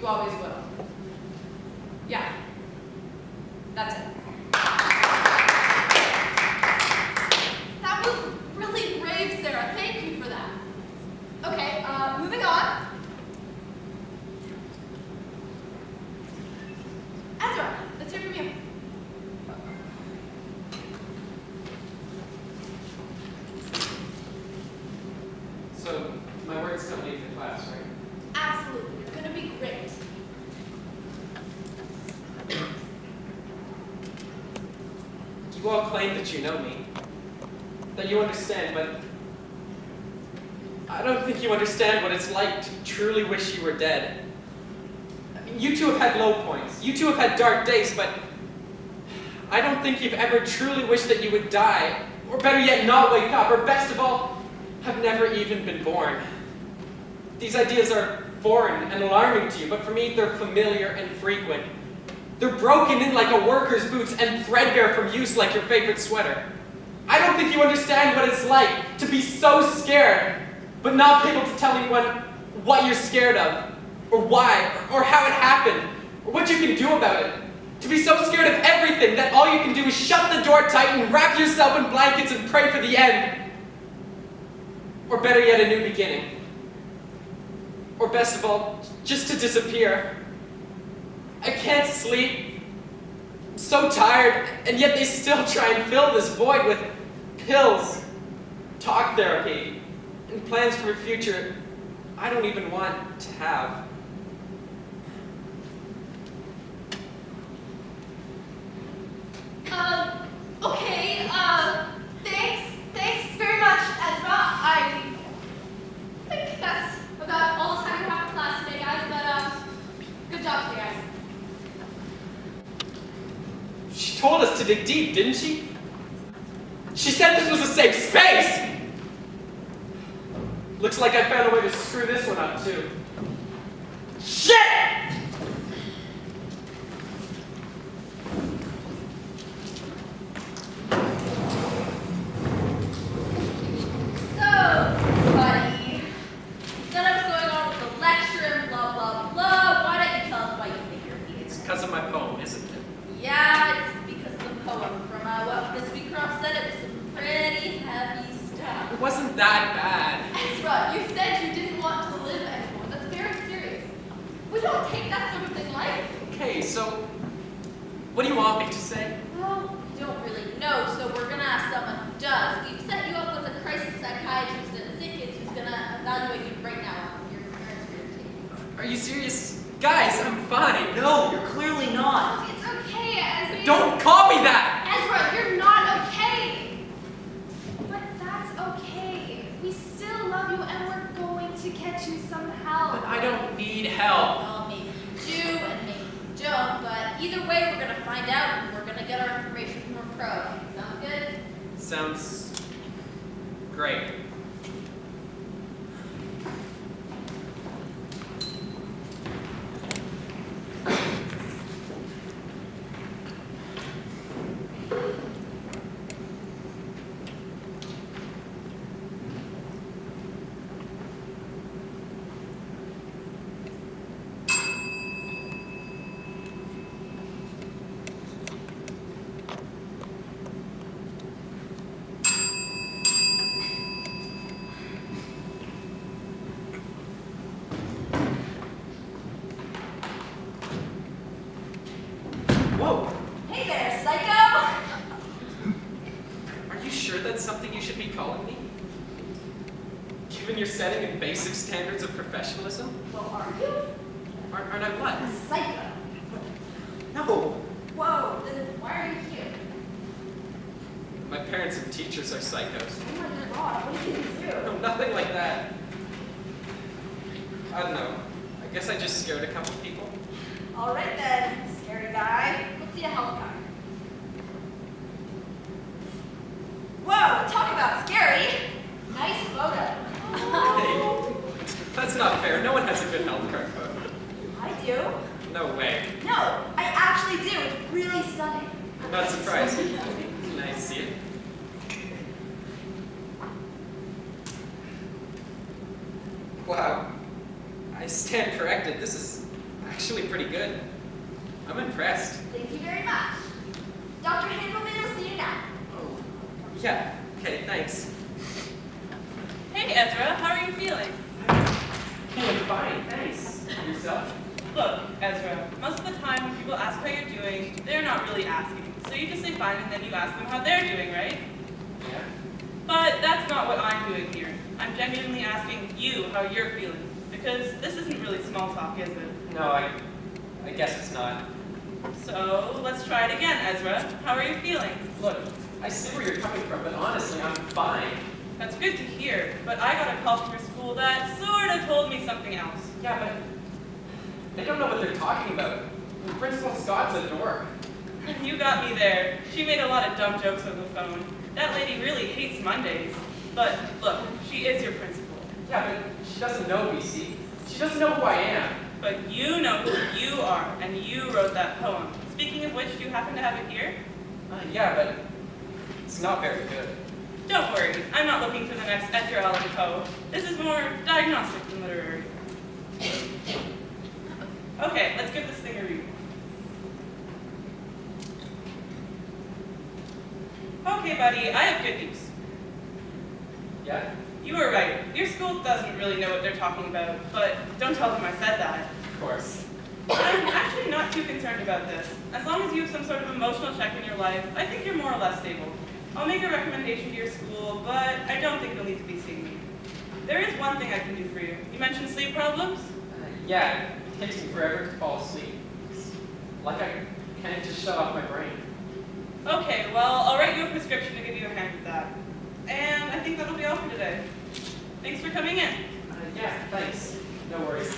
You always will. Yeah. That's it. That was really brave, Sarah. Thank you for that. Okay, moving on. Ezra, let's hear from you. So, my words don't leave the class, right? Absolutely. You're gonna be great. You all claim that you know me, that you understand, but I don't think you understand what it's like to truly wish you were dead. I mean, you two have had low points, you two have had dark days, but I don't think you've ever truly wished that you would die, or better yet, not wake up, or best of all, have never even been born. These ideas are foreign and alarming to you, but for me, they're familiar and frequent. They're broken in like a worker's boots and threadbare from use like your favorite sweater. I don't think you understand what it's like to be so scared, but not be able to tell anyone what you're scared of, or why, or how it happened, or what you can do about it. To be so scared of everything that all you can do is shut the door tight and wrap yourself in blankets and pray for the end. Or better yet, a new beginning. Or best of all, just to disappear. I can't sleep. I'm so tired, and yet they still try and fill this void with pills, talk therapy, and plans for a future I don't even want to have. Okay, thanks very much, Ezra. I think that's about all the time we have for class today, guys, but, good job today, guys. She told us to dig deep, didn't she? She said this was a safe space! Looks like I found a way to screw this one up, too. Shit! Because of my poem, isn't it? Yeah, it's because of the poem. From what Miss Beecroft said, it was some pretty heavy stuff. It wasn't that bad. Ezra, you said you didn't want to live anymore. That's very serious. We don't take that sort of thing lightly. Okay, so what do you want me to say? Well, we don't really know, so we're gonna ask someone who does. We've set you up with a crisis psychiatrist at Sickens who's gonna evaluate you right now. Your parents are gonna take you. Are you serious? Guys, I'm fine. No, you're clearly not. It's okay, Ezra. Don't call me that! Ezra, you're not okay. But that's okay. We still love you and we're going to get you some help. But I don't need help. Well, maybe you do and maybe you don't, but either way we're going to find out and we're going to get our information from a pro. Sounds good? Sounds great. Whoa! Hey there, psycho! Are you sure that's something you should be calling me? Given your setting and basic standards of professionalism? Well, are you? Aren't I what? A psycho. No! Whoa, then why are you here? My parents and teachers are psychos. Oh my god, what did you do? No, nothing like that. I don't know. I guess I just scared a couple people. Alright then, scary guy. Let's see a helicopter. Whoa, talk about scary. Nice photo. Hey, that's not fair. No one has a good health card photo. I do. No way. No, I actually do. It's really stunning. I'm not surprised. Can I see it? Wow. I stand corrected. This is actually pretty good. I'm impressed. Thank you very much. Dr. Handelman will see you now. Oh, yeah. Okay, thanks. Hey Ezra, how are you feeling? Feeling fine, thanks. Yourself? Look, Ezra, most of the time when people ask how you're doing, they're not really asking. So you just say fine and then you ask them how they're doing, right? Yeah. But that's not what I'm doing here. I'm genuinely asking you how you're feeling. Because this isn't really small talk, is it? No, I guess it's not. So let's try it again, Ezra. How are you feeling? Look, I see where you're coming from, but honestly, I'm fine. That's good to hear, but I got a call from your school that sort of told me something else. Yeah, but they don't know what they're talking about. Principal Scott's a dork. You got me there. She made a lot of dumb jokes on the phone. That lady really hates Mondays. But look, she is your principal. Yeah, but she doesn't know BC. She doesn't know who I am. But you know who you are, and you wrote that poem. Speaking of which, do you happen to have it here? Yeah, but it's not very good. Don't worry, I'm not looking for the next Edgar Allan Poe. This is more diagnostic than literary. Okay, let's give this thing a read. Okay, buddy, I have good news. Yeah? You were right. Your school doesn't really know what they're talking about, but don't tell them I said that. Of course. I'm actually not too concerned about this. As long as you have some sort of emotional check in your life, I think you're more or less stable. I'll make a recommendation to your school, but I don't think you'll need to be seeing me. There is one thing I can do for you. You mentioned sleep problems? Yeah, it takes me forever to fall asleep. It's like I can't just shut off my brain. Okay, well, I'll write you a prescription to give you a hand with that. And I think that'll be all for today. Thanks for coming in. Yeah, thanks. No worries.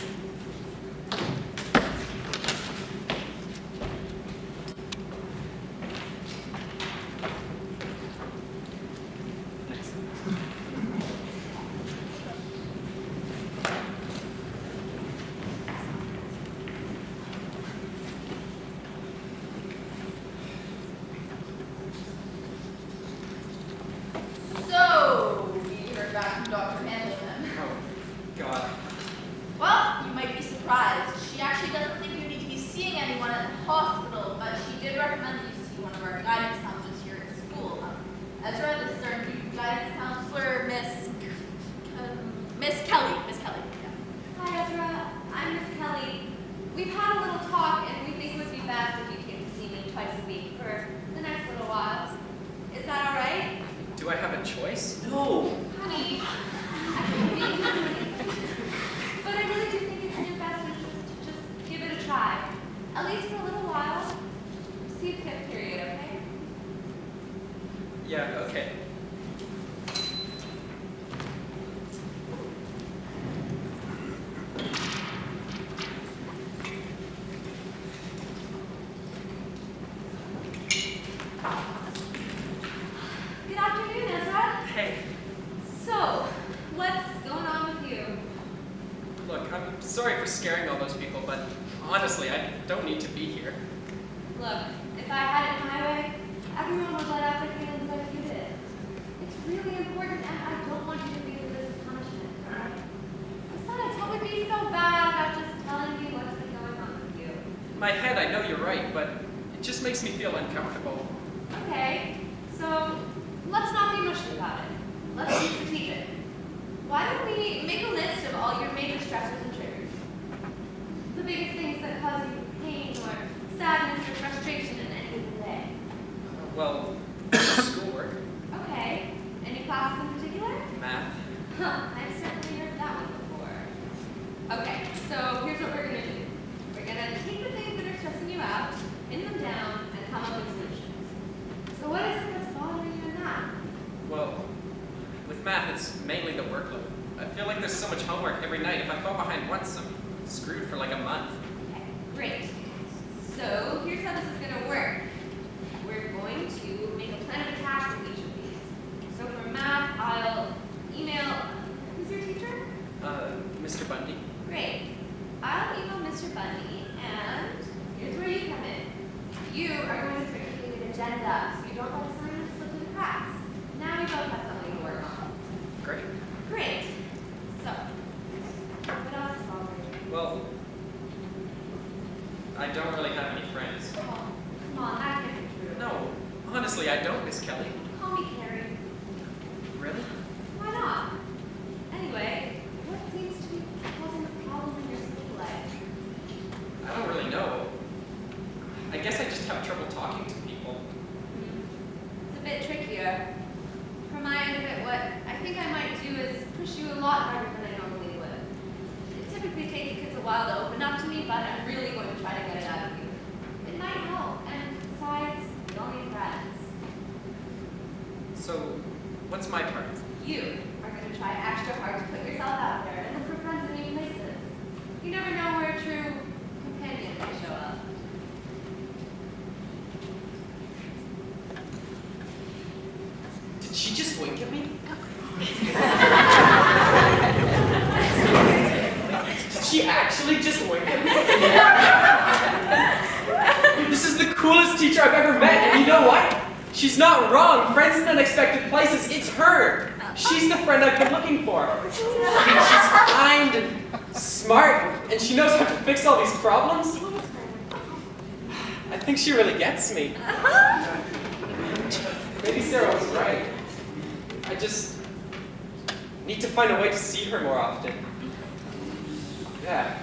So, we heard back from Dr. Handelman. Oh, God. Well, you might be surprised. She actually doesn't think you need to be seeing anyone at the hospital, but she did recommend that you see one of our guidance counselors here at school. Ezra, this is our new guidance counselor, Miss Kelly. Miss Kelly. Yeah. Hi Ezra, I'm Miss Kelly. We've had a little talk and we think it would be best if you came to see me twice a week for the next little while. Is that all right? Do I have a choice? No. Honey, I can be but I really do think it's in your best interest to just give it a try. At least for a little while. See a fifth period, okay? Yeah, okay. Good afternoon, Ezra. Hey, So, what's going on with you? look, I'm sorry for scaring all those people, but honestly, I don't need to be here. Look, if I had it my way, everyone would let out their hands like you did. It's really important, and I don't want you to think of this as punishment, alright? Besides, what would be so bad about just telling me what's been going on with you? In my head, I know you're right, but it just makes me feel uncomfortable. Okay, so let's not be mushy about it. Let's be strategic. Why don't we make a list of all your major stressors and triggers? The biggest things that cause you pain or sadness or frustration in any given day. Well, schoolwork, Okay. Any classes in particular? math. Huh, I've certainly heard that one before. Okay, so here's what we're gonna do. We're gonna take the things that are stressing you out, pin them down, and come up with solutions. So what is it that's bothering you in that? Well, with math, it's mainly the workload. I feel like there's so much homework every night. If I fall behind once, I'm screwed for like a month. Okay, great. So here's how this is gonna work. We're going to make a plan of attack for each of these. So for math, I'll email, who's your teacher? Mr. Bundy. Great. I'll email Mr. Bundy, and here's where you come in. You are going to circulate an agenda, so you don't let assignments slip through the cracks. Now we both have something to work on. Great. Great. So, what else is bothering you? Well, I don't really have any friends. Oh, come on, that can't be true. No, honestly, I don't, Miss Kelly. Call me Carrie. Really? Why not? Anyway, what seems to be causing the problem in your school life? I don't really know. I guess I just have trouble talking to people. It's a bit trickier. From my end of it, what I think I might do is push you a lot harder than I normally would. It typically takes kids a while to open up to me, but I'm really going to try to get it out of you. It might help, and besides, you all need friends. So, what's my part? You are going to try extra hard to put yourself out there and look for friends in new places. You never know where a true companion may show up. Did she just wink at me? Did she actually just wink at me? This is the coolest teacher I've ever met, and you know what? She's not wrong. Friends in unexpected places, it's her. She's the friend I've been looking for. I mean, she's kind and smart, and she knows how to fix all these problems. I think she really gets me. Maybe Sarah was right. I just need to find a way to see her more often. Yeah.